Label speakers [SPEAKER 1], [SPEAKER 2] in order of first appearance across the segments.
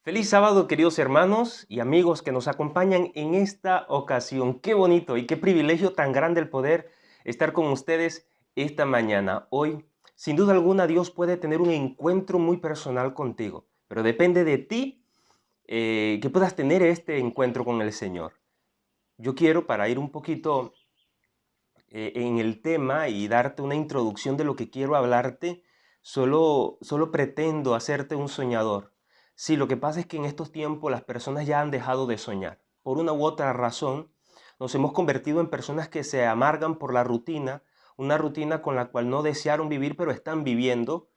[SPEAKER 1] Feliz sábado, queridos hermanos y amigos que nos acompañan en esta ocasión. Qué bonito y qué privilegio tan grande el poder estar con ustedes esta mañana. Hoy, sin duda alguna, Dios puede tener un encuentro muy personal contigo, pero depende de ti que puedas tener este encuentro con el Señor. Yo quiero, para ir un poquito en el tema y darte una introducción de lo que quiero hablarte, solo pretendo hacerte un soñador. Sí, lo que pasa es que en estos tiempos las personas ya han dejado de soñar. Por una u otra razón, nos hemos convertido en personas que se amargan por la rutina, una rutina con la cual no desearon vivir, pero están viviendo,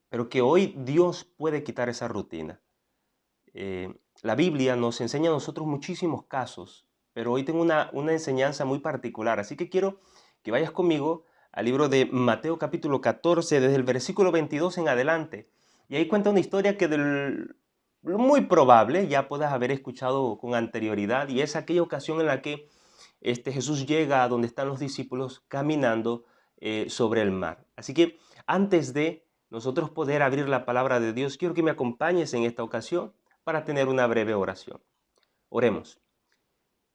[SPEAKER 1] pero que hoy Dios puede quitar esa rutina. La Biblia nos enseña a nosotros muchísimos casos, pero hoy tengo una enseñanza muy particular, así que quiero que vayas conmigo al libro de Mateo capítulo 14, desde el versículo 22 en adelante. Y ahí cuenta una historia que muy probable ya puedas haber escuchado con anterioridad, y es aquella ocasión en la que Jesús llega a donde están los discípulos caminando sobre el mar. Así que antes de nosotros poder abrir la palabra de Dios, quiero que me acompañes en esta ocasión para tener una breve oración. Oremos.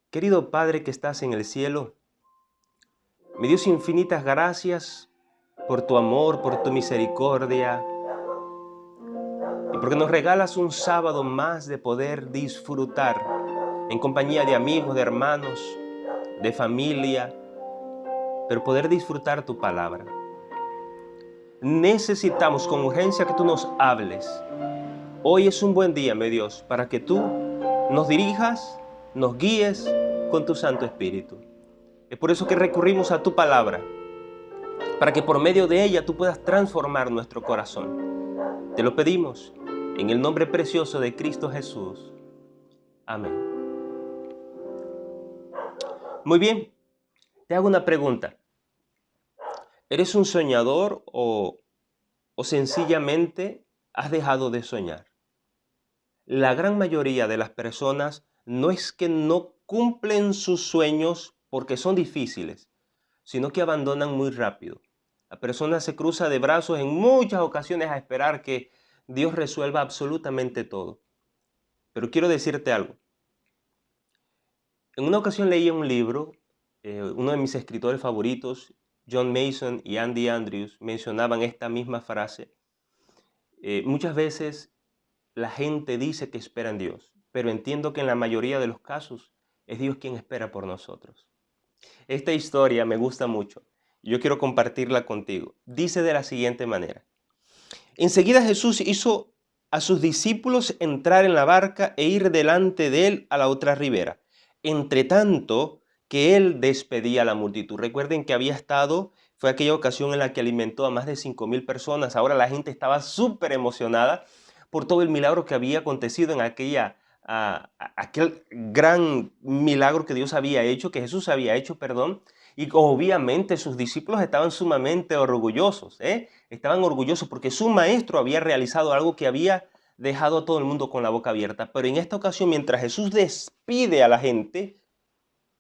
[SPEAKER 1] Querido Padre que estás en el cielo, me Dios, infinitas gracias por tu amor, por tu misericordia y porque nos regalas un sábado más de poder disfrutar en compañía de amigos, de hermanos, de familia, pero poder disfrutar tu palabra. Necesitamos con urgencia que tú nos hables. Hoy es un buen día, mi Dios, para que tú nos dirijas, nos guíes con tu Santo Espíritu. Es por eso que recurrimos a tu palabra, para que por medio de ella tú puedas transformar nuestro corazón. Te lo pedimos en el nombre precioso de Cristo Jesús. Amén. Muy bien, te hago una pregunta. ¿Eres un soñador o sencillamente has dejado de soñar? La gran mayoría de las personas no es que no cumplen sus sueños porque son difíciles, sino que abandonan muy rápido. La persona se cruza de brazos en muchas ocasiones a esperar que Dios resuelva absolutamente todo. Pero quiero decirte algo. En una ocasión leí un libro, uno de mis escritores favoritos, John Mason y Andy Andrews, mencionaban esta misma frase. Muchas veces la gente dice que espera en Dios, pero entiendo que en la mayoría de los casos es Dios quien espera por nosotros. Esta historia me gusta mucho. Yo quiero compartirla contigo. Dice de la siguiente manera. Enseguida Jesús hizo a sus discípulos entrar en la barca e ir delante de él a la otra ribera. Entre tanto que él despedía a la multitud. Recuerden que fue aquella ocasión en la que alimentó a más de 5,000 personas. Ahora la gente estaba súper emocionada por todo el milagro que había acontecido en aquel gran milagro que Dios había hecho, que Jesús había hecho, perdón. Y obviamente sus discípulos estaban sumamente orgullosos, estaban orgullosos porque su maestro había realizado algo que había dejado a todo el mundo con la boca abierta. Pero en esta ocasión, mientras Jesús despide a la gente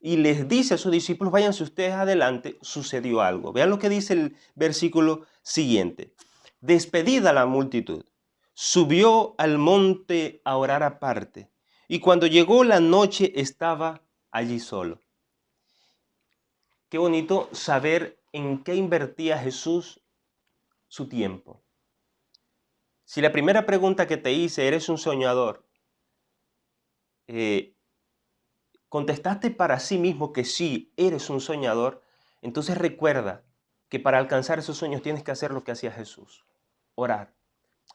[SPEAKER 1] y les dice a sus discípulos, váyanse ustedes adelante, sucedió algo. Vean lo que dice el versículo siguiente. Despedida la multitud, subió al monte a orar aparte, y cuando llegó la noche estaba allí solo. Qué bonito saber en qué invertía Jesús su tiempo. Si la primera pregunta que te hice, ¿eres un soñador? Contestaste para sí mismo que sí, eres un soñador, entonces recuerda que para alcanzar esos sueños tienes que hacer lo que hacía Jesús, orar.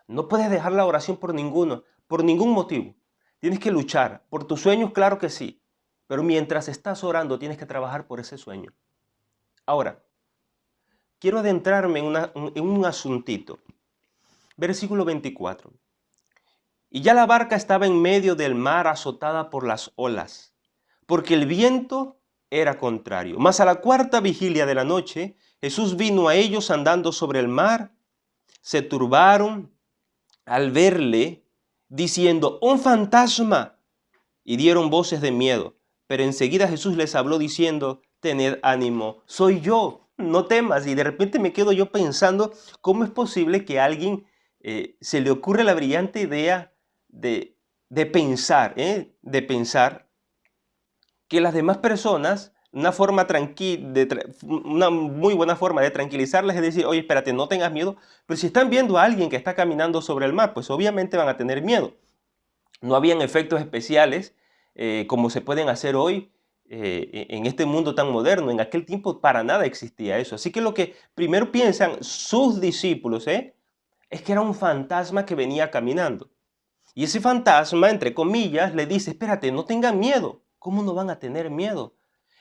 [SPEAKER 1] No puedes dejar la oración por ningún motivo. Tienes que luchar por tus sueños, claro que sí, pero mientras estás orando tienes que trabajar por ese sueño. Ahora, quiero adentrarme en un asuntito. Versículo 24. Y ya la barca estaba en medio del mar azotada por las olas, porque el viento era contrario. Mas a la cuarta vigilia de la noche, Jesús vino a ellos andando sobre el mar. Se turbaron al verle, diciendo, ¡un fantasma! Y dieron voces de miedo. Pero enseguida Jesús les habló diciendo, tened ánimo, soy yo, no temas. Y de repente me quedo yo pensando, ¿cómo es posible que a alguien se le ocurre la brillante idea de pensar, de pensar que las demás personas, una muy buena forma de tranquilizarles es decir, oye, espérate, no tengas miedo, pero si están viendo a alguien que está caminando sobre el mar, pues obviamente van a tener miedo. No habían efectos especiales como se pueden hacer hoy en este mundo tan moderno. En aquel tiempo para nada existía eso. Así que lo que primero piensan sus discípulos es que era un fantasma que venía caminando. Y ese fantasma, entre comillas, le dice, espérate, no tengan miedo. ¿Cómo no van a tener miedo?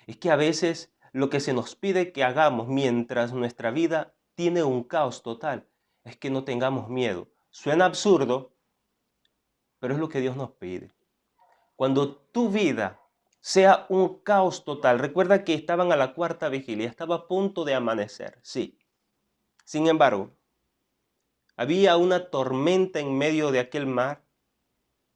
[SPEAKER 1] Es que a veces lo que se nos pide que hagamos mientras nuestra vida tiene un caos total es que no tengamos miedo. Suena absurdo, pero es lo que Dios nos pide. Cuando tu vida sea un caos total, recuerda que estaban a la cuarta vigilia, estaba a punto de amanecer, sí. Sin embargo, había una tormenta en medio de aquel mar,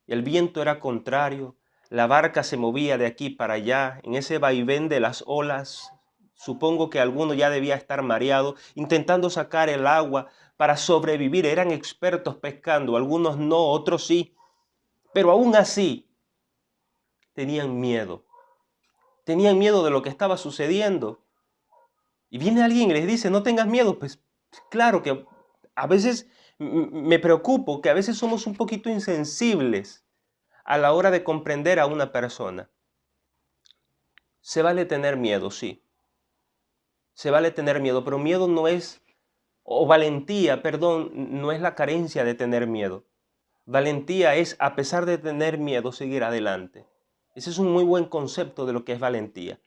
[SPEAKER 1] y el viento era contrario, la barca se movía de aquí para allá, en ese vaivén de las olas. Supongo que alguno ya debía estar mareado, intentando sacar el agua para sobrevivir. Eran expertos pescando, algunos no, otros sí. Pero aún así, tenían miedo. Tenían miedo de lo que estaba sucediendo. Y viene alguien y les dice, no tengas miedo. Pues claro que a veces me preocupo, que a veces somos un poquito insensibles a la hora de comprender a una persona. Se vale tener miedo, sí. Se vale tener miedo, pero miedo no es, o valentía, perdón, no es la carencia de tener miedo. Valentía es, a pesar de tener miedo, seguir adelante. Ese es un muy buen concepto de lo que es valentía.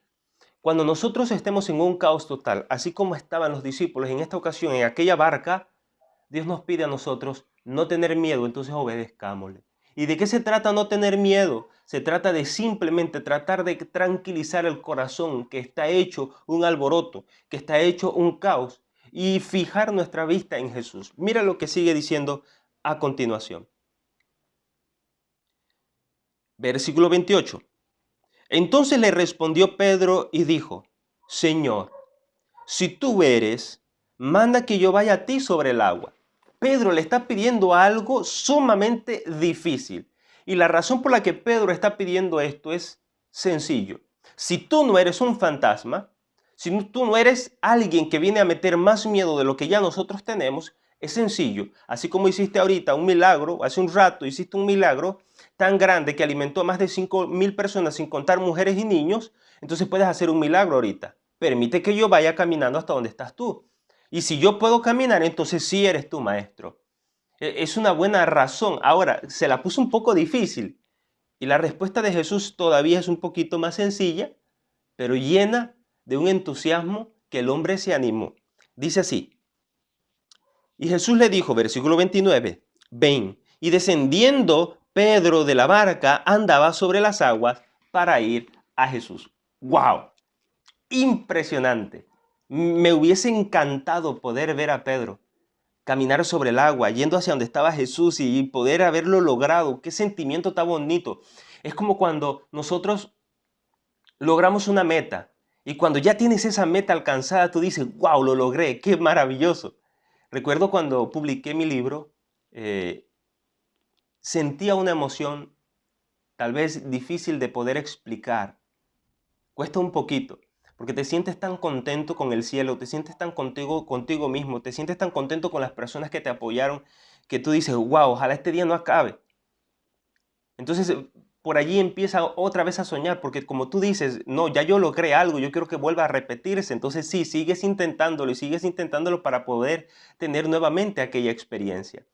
[SPEAKER 1] Cuando nosotros estemos en un caos total, así como estaban los discípulos en esta ocasión en aquella barca, Dios nos pide a nosotros no tener miedo, entonces obedezcámosle. ¿Y de qué se trata no tener miedo? Se trata de simplemente tratar de tranquilizar el corazón que está hecho un alboroto, que está hecho un caos, y fijar nuestra vista en Jesús. Mira lo que sigue diciendo a continuación. Versículo 28. Entonces le respondió Pedro y dijo, Señor, si tú eres, manda que yo vaya a ti sobre el agua. Pedro le está pidiendo algo sumamente difícil. Y la razón por la que Pedro está pidiendo esto es sencillo. Si tú no eres un fantasma, si tú no eres alguien que viene a meter más miedo de lo que ya nosotros tenemos, es sencillo. Así como hiciste ahorita un milagro, hace un rato hiciste un milagro tan grande que alimentó a más de 5,000 personas sin contar mujeres y niños, entonces puedes hacer un milagro ahorita. Permite que yo vaya caminando hasta donde estás tú. Y si yo puedo caminar, entonces sí eres tu maestro. Es una buena razón. Ahora, se la puso un poco difícil. Y la respuesta de Jesús todavía es un poquito más sencilla, pero llena de un entusiasmo que el hombre se animó. Dice así. Y Jesús le dijo, versículo 29, ven. Y descendiendo Pedro de la barca, andaba sobre las aguas para ir a Jesús. ¡Wow! Impresionante. Me hubiese encantado poder ver a Pedro caminar sobre el agua, yendo hacia donde estaba Jesús y poder haberlo logrado. Qué sentimiento tan bonito. Es como cuando nosotros logramos una meta y cuando ya tienes esa meta alcanzada, tú dices, wow, lo logré, qué maravilloso. Recuerdo cuando publiqué mi libro, sentía una emoción tal vez difícil de poder explicar. Cuesta un poquito. Porque te sientes tan contento con el cielo, te sientes tan contigo mismo, te sientes tan contento con las personas que te apoyaron, que tú dices, wow, ojalá este día no acabe. Entonces, por allí empieza otra vez a soñar, porque como tú dices, no, ya yo logré algo, yo quiero que vuelva a repetirse. Entonces sí, sigues intentándolo para poder tener nuevamente aquella experiencia.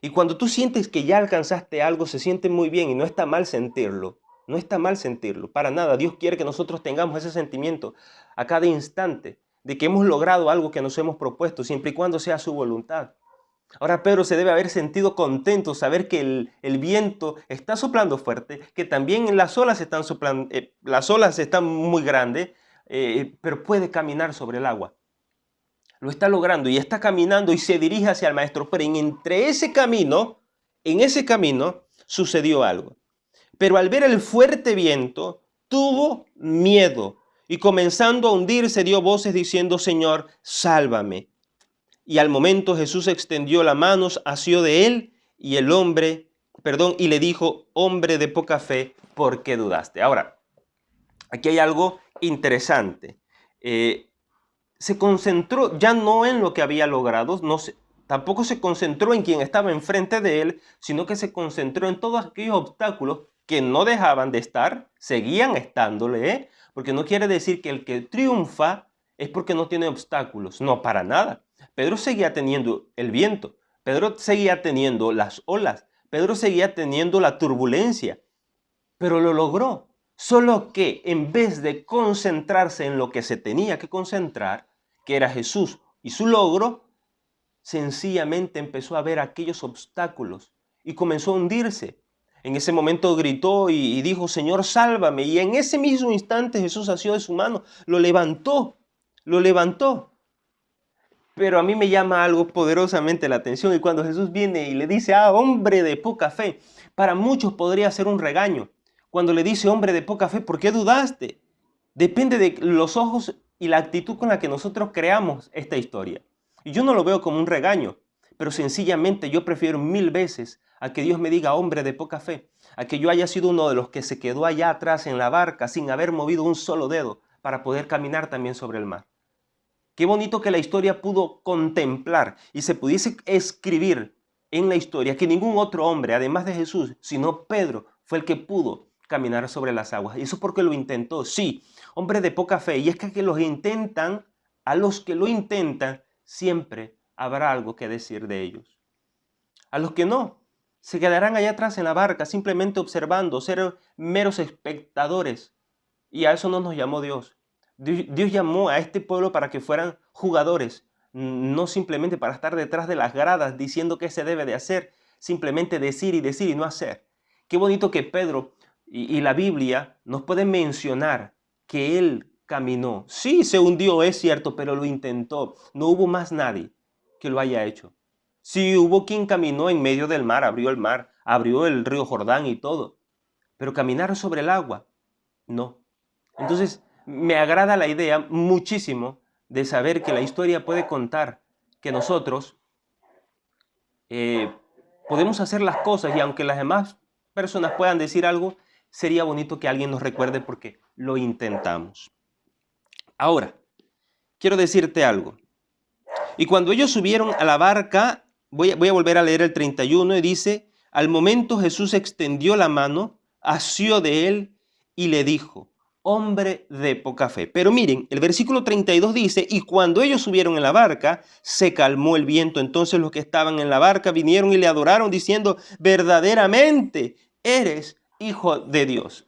[SPEAKER 1] Y cuando tú sientes que ya alcanzaste algo, se siente muy bien y no está mal sentirlo. No está mal sentirlo, para nada. Dios quiere que nosotros tengamos ese sentimiento a cada instante de que hemos logrado algo que nos hemos propuesto, siempre y cuando sea su voluntad. Ahora Pedro se debe haber sentido contento, saber que el viento está soplando fuerte, que también las olas están soplando, las olas están muy grandes, pero puede caminar sobre el agua. Lo está logrando y está caminando y se dirige hacia el maestro, pero en ese camino sucedió algo. Pero al ver el fuerte viento, tuvo miedo y comenzando a hundirse dio voces diciendo, Señor, sálvame. Y al momento Jesús extendió las manos, asió de él y el hombre y le dijo, hombre de poca fe, ¿por qué dudaste? Ahora, aquí hay algo interesante. Se concentró ya no en lo que había logrado, tampoco se concentró en quien estaba enfrente de él, sino que se concentró en todos aquellos obstáculos que no dejaban de estar, seguían estándole, ¿eh? Porque no quiere decir que el que triunfa es porque no tiene obstáculos, no, para nada. Pedro seguía teniendo el viento, Pedro seguía teniendo las olas, Pedro seguía teniendo la turbulencia, pero lo logró. Solo que en vez de concentrarse en lo que se tenía que concentrar, que era Jesús y su logro, sencillamente empezó a ver aquellos obstáculos y comenzó a hundirse. En ese momento gritó y dijo, Señor, sálvame. Y en ese mismo instante Jesús asió de su mano, lo levantó, lo levantó. Pero a mí me llama algo poderosamente la atención, y cuando Jesús viene y le dice, hombre de poca fe, para muchos podría ser un regaño. Cuando le dice, hombre de poca fe, ¿por qué dudaste? Depende de los ojos y la actitud con la que nosotros creamos esta historia. Y yo no lo veo como un regaño, pero sencillamente yo prefiero 1000 veces a que Dios me diga, hombre de poca fe, a que yo haya sido uno de los que se quedó allá atrás en la barca sin haber movido un solo dedo para poder caminar también sobre el mar. Qué bonito que la historia pudo contemplar y se pudiese escribir en la historia que ningún otro hombre, además de Jesús, sino Pedro, fue el que pudo caminar sobre las aguas. Y eso porque lo intentó, sí, hombre de poca fe. Y es que los intentan, a los que lo intentan, siempre habrá algo que decir de ellos. A los que no, se quedarán allá atrás en la barca, simplemente observando, ser meros espectadores. Y a eso no nos llamó Dios. Dios llamó a este pueblo para que fueran jugadores, no simplemente para estar detrás de las gradas diciendo qué se debe de hacer, simplemente decir y no hacer. Qué bonito que Pedro y la Biblia nos pueden mencionar que él caminó. Sí, se hundió, es cierto, pero lo intentó. No hubo más nadie que lo haya hecho. Sí, hubo quien caminó en medio del mar, abrió el río Jordán y todo, pero caminar sobre el agua, no. Entonces, me agrada la idea muchísimo de saber que la historia puede contar que nosotros podemos hacer las cosas, y aunque las demás personas puedan decir algo, sería bonito que alguien nos recuerde porque lo intentamos. Ahora, quiero decirte algo. Y cuando ellos subieron a la barca, voy a volver a leer el 31, y dice, al momento Jesús extendió la mano, asió de él y le dijo, hombre de poca fe. Pero miren, el versículo 32 dice, y cuando ellos subieron en la barca, se calmó el viento. Entonces los que estaban en la barca vinieron y le adoraron diciendo, verdaderamente eres hijo de Dios.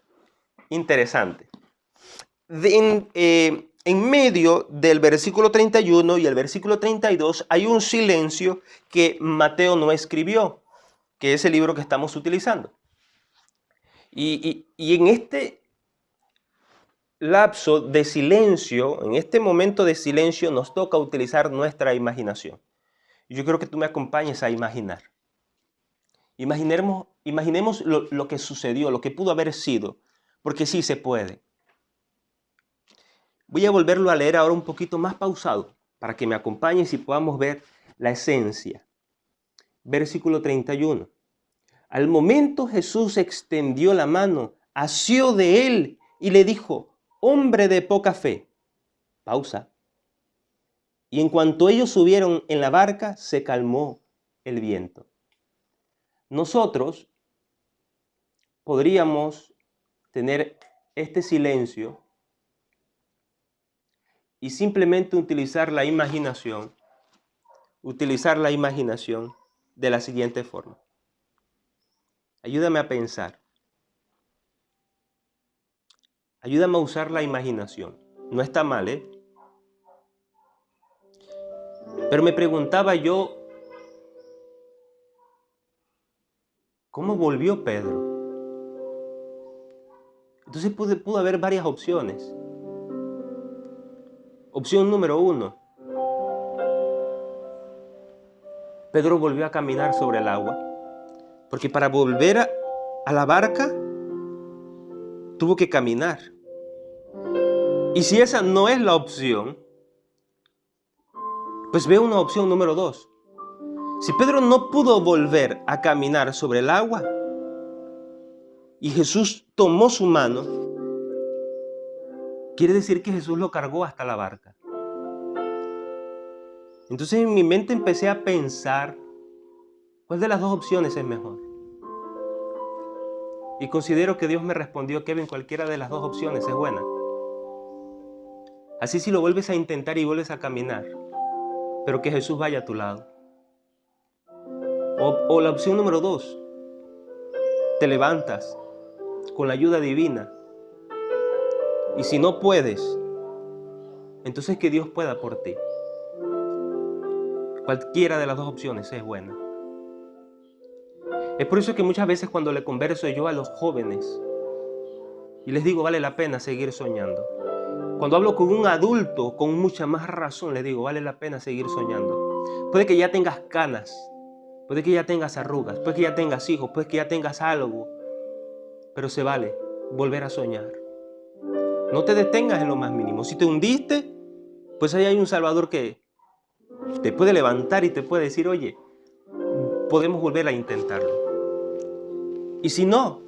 [SPEAKER 1] Interesante. En medio del versículo 31 y el versículo 32 hay un silencio que Mateo no escribió, que es el libro que estamos utilizando. Y en este lapso de silencio, en este momento de silencio, nos toca utilizar nuestra imaginación. Yo quiero que tú me acompañes a imaginar. Imaginemos lo que sucedió, lo que pudo haber sido, porque sí se puede. Voy a volverlo a leer ahora un poquito más pausado, para que me acompañes y podamos ver la esencia. Versículo 31. Al momento Jesús extendió la mano, asió de él y le dijo, hombre de poca fe. Pausa. Y en cuanto ellos subieron en la barca, se calmó el viento. Nosotros podríamos tener este silencio y simplemente utilizar la imaginación de la siguiente forma. Ayúdame a pensar. Ayúdame a usar la imaginación. No está mal, ¿eh? Pero me preguntaba yo, ¿cómo volvió Pedro? Entonces pudo haber varias opciones. Opción número 1. Pedro volvió a caminar sobre el agua. Porque para volver a la barca, tuvo que caminar. Y si esa no es la opción, pues veo una opción número 2. Si Pedro no pudo volver a caminar sobre el agua, y Jesús tomó su mano, quiere decir que Jesús lo cargó hasta la barca. Entonces en mi mente empecé a pensar, ¿cuál de las dos opciones es mejor? Y considero que Dios me respondió, Kevin, cualquiera de las dos opciones es buena. Así si lo vuelves a intentar y vuelves a caminar, pero que Jesús vaya a tu lado. O la opción número 2, te levantas con la ayuda divina. Y si no puedes, entonces que Dios pueda por ti. Cualquiera de las dos opciones es buena. Es por eso que muchas veces cuando le converso yo a los jóvenes y les digo, vale la pena seguir soñando. Cuando hablo con un adulto con mucha más razón, les digo, vale la pena seguir soñando. Puede que ya tengas canas, puede que ya tengas arrugas, puede que ya tengas hijos, puede que ya tengas algo, pero se vale volver a soñar. No te detengas en lo más mínimo. Si te hundiste, pues ahí hay un Salvador que te puede levantar y te puede decir, oye, podemos volver a intentarlo. Y si no,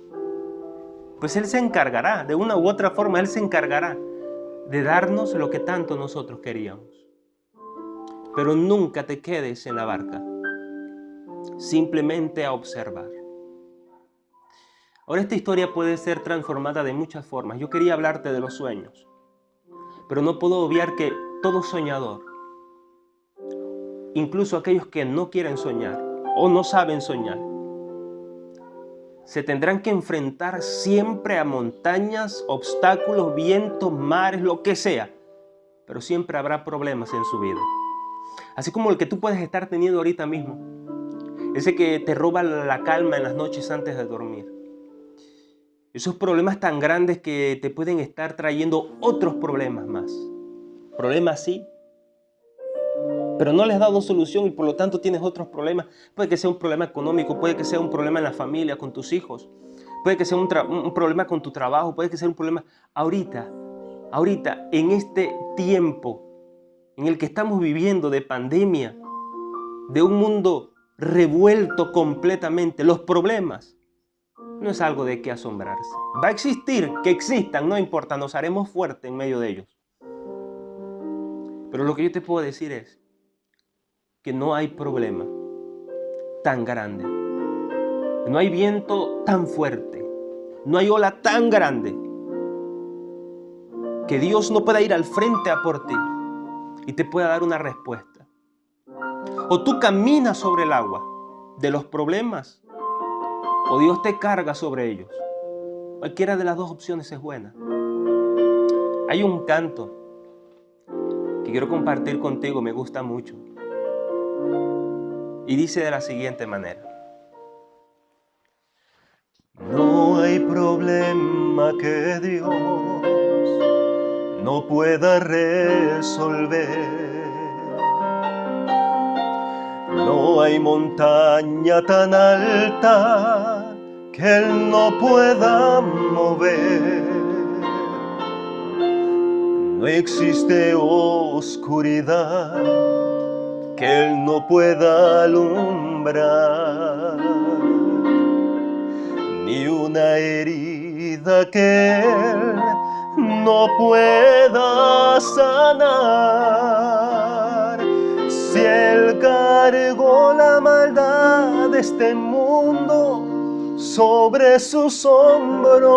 [SPEAKER 1] pues Él se encargará, de una u otra forma Él se encargará de darnos lo que tanto nosotros queríamos. Pero nunca te quedes en la barca, simplemente a observar. Ahora esta historia puede ser transformada de muchas formas. Yo quería hablarte de los sueños, pero no puedo obviar que todo soñador, incluso aquellos que no quieren soñar o no saben soñar, se tendrán que enfrentar siempre a montañas, obstáculos, vientos, mares, lo que sea, pero siempre habrá problemas en su vida. Así como el que tú puedes estar teniendo ahorita mismo, ese que te roba la calma en las noches antes de dormir. Esos problemas tan grandes que te pueden estar trayendo otros problemas más. Problemas sí, pero no les has dado solución y por lo tanto tienes otros problemas. Puede que sea un problema económico, puede que sea un problema en la familia, con tus hijos, puede que sea un problema con tu trabajo, puede que sea un problema ahorita, en este tiempo en el que estamos viviendo de pandemia, de un mundo revuelto completamente. Los problemas no es algo de qué asombrarse. Va a existir, que existan, no importa, nos haremos fuertes en medio de ellos. Pero lo que yo te puedo decir es que no hay problema tan grande, no hay viento tan fuerte, no hay ola tan grande que Dios no pueda ir al frente a por ti y te pueda dar una respuesta. O tú caminas sobre el agua de los problemas o Dios te carga sobre ellos. Cualquiera de las dos opciones es buena. Hay un canto que quiero compartir contigo, me gusta mucho. Y dice de la siguiente manera: no hay problema que Dios no pueda resolver. No hay montaña tan alta que Él no pueda mover. No existe oscuridad que Él no pueda alumbrar, ni una herida que Él no pueda sanar. Si Él cargó la maldad de este mundo sobre sus hombros,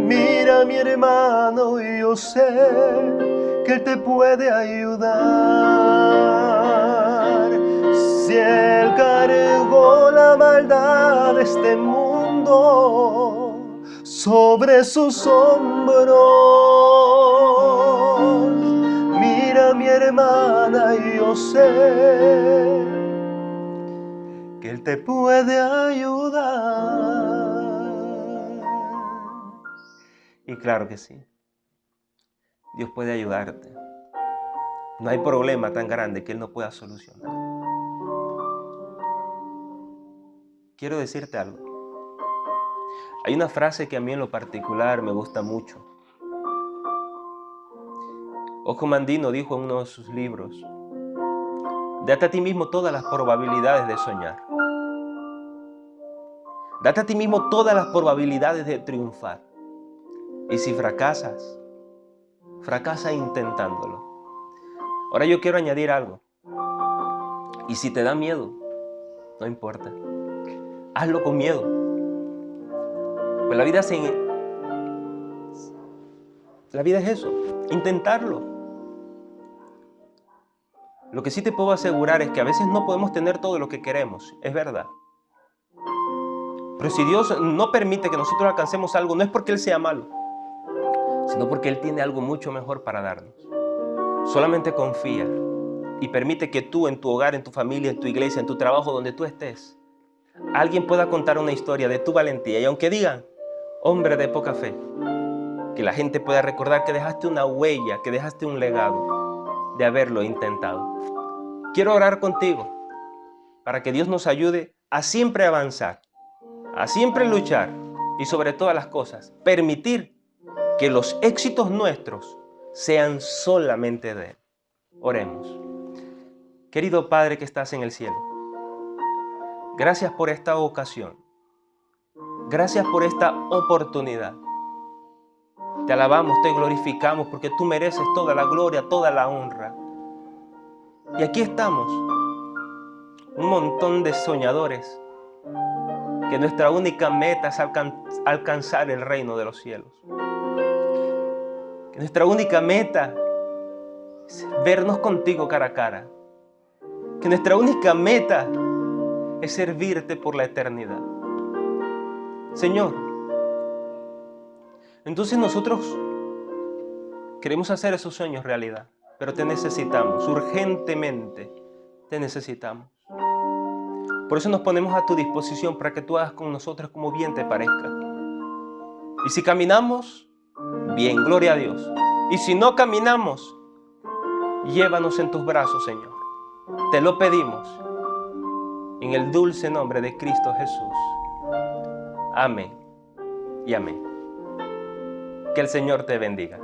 [SPEAKER 1] mira mi hermano, yo sé que Él te puede ayudar. Si Él cargó la maldad de este mundo sobre sus hombros, mira mi hermana, yo sé que Él te puede ayudar. Y claro que sí, Dios puede ayudarte. No hay problema tan grande que Él no pueda solucionar. Quiero decirte algo. Hay una frase que a mí en lo particular me gusta mucho. Oscar Mandino dijo en uno de sus libros: date a ti mismo todas las probabilidades de soñar. Date a ti mismo todas las probabilidades de triunfar. Y si fracasas, fracasa intentándolo. Ahora yo quiero añadir algo. Y si te da miedo, no importa. Hazlo con miedo. Pues la vida es eso, intentarlo. Lo que sí te puedo asegurar es que a veces no podemos tener todo lo que queremos, es verdad. Pero si Dios no permite que nosotros alcancemos algo, no es porque Él sea malo, sino porque Él tiene algo mucho mejor para darnos. Solamente confía y permite que tú en tu hogar, en tu familia, en tu iglesia, en tu trabajo, donde tú estés, alguien pueda contar una historia de tu valentía. Y aunque digan, hombre de poca fe, que la gente pueda recordar que dejaste una huella, que dejaste un legado de haberlo intentado. Quiero orar contigo para que Dios nos ayude a siempre avanzar, a siempre luchar y sobre todas las cosas, permitir que los éxitos nuestros sean solamente de Él. Oremos. Querido Padre que estás en el cielo, gracias por esta ocasión. Gracias por esta oportunidad. Te alabamos, te glorificamos porque tú mereces toda la gloria, toda la honra. Y aquí estamos, un montón de soñadores, que nuestra única meta es alcanzar el reino de los cielos. Que nuestra única meta es vernos contigo cara a cara. Que nuestra única meta es servirte por la eternidad. Señor, entonces nosotros queremos hacer esos sueños realidad, pero te necesitamos, urgentemente te necesitamos. Por eso nos ponemos a tu disposición para que tú hagas con nosotros como bien te parezca. Y si caminamos, bien, gloria a Dios. Y si no caminamos, llévanos en tus brazos, Señor. Te lo pedimos en el dulce nombre de Cristo Jesús. Amén y amén. Que el Señor te bendiga.